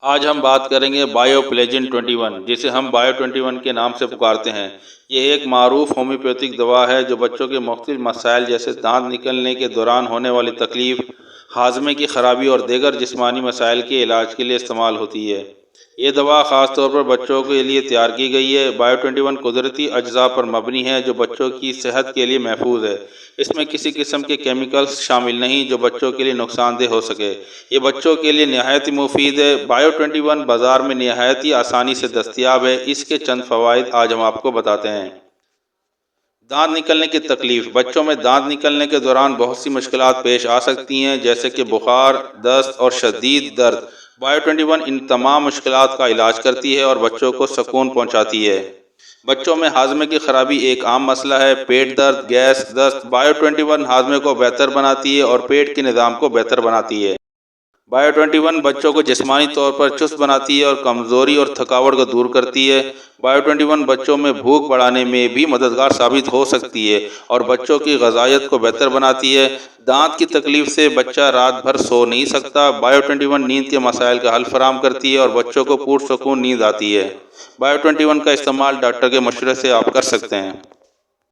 آج ہم بات کریں گے بایو پلیجن 21، جسے ہم بایو 21 کے نام سے پکارتے ہیں۔ یہ ایک معروف ہومیوپیتھک دوا ہے جو بچوں کے مختلف مسائل جیسے دانت نکلنے کے دوران ہونے والی تکلیف، ہاضمے کی خرابی اور دیگر جسمانی مسائل کے علاج کے لیے استعمال ہوتی ہے۔ یہ دوا خاص طور پر بچوں کے لیے تیار کی گئی ہے۔ بایو 21 قدرتی اجزاء پر مبنی ہے جو بچوں کی صحت کے لیے محفوظ ہے۔ اس میں کسی قسم کے کیمیکلز شامل نہیں جو بچوں کے لیے نقصان دہ ہو سکے۔ یہ بچوں کے لیے نہایت ہی مفید ہے۔ بایو 21 بازار میں نہایت ہی آسانی سے دستیاب ہے۔ اس کے چند فوائد آج ہم آپ کو بتاتے ہیں۔ دانت نکلنے کی تکلیف۔ بچوں میں دانت نکلنے کے دوران بہت سی مشکلات پیش آ سکتی ہیں، جیسے کہ بخار، دست اور شدید درد۔ بایو 21 ان تمام مشکلات کا علاج کرتی ہے اور بچوں کو سکون پہنچاتی ہے۔ بچوں میں ہاضمے کی خرابی ایک عام مسئلہ ہے۔ پیٹ درد، گیس، دست۔ بایو 21 ہاضمے کو بہتر بناتی ہے اور پیٹ کے نظام کو بہتر بناتی ہے۔ بایو 21 بچوں کو جسمانی طور پر چست بناتی ہے اور کمزوری اور تھکاوٹ کو دور کرتی ہے۔ بایو 21 بچوں میں بھوک بڑھانے میں بھی مددگار ثابت ہو سکتی ہے اور بچوں کی غذائیت کو بہتر بناتی ہے۔ دانت کی تکلیف سے بچہ رات بھر سو نہیں سکتا۔ بایو 21 نیند کے مسائل کا حل فراہم کرتی ہے اور بچوں کو پرسکون نیند آتی ہے۔ بایو 21 کا استعمال ڈاکٹر کے مشورے سے آپ کر سکتے ہیں۔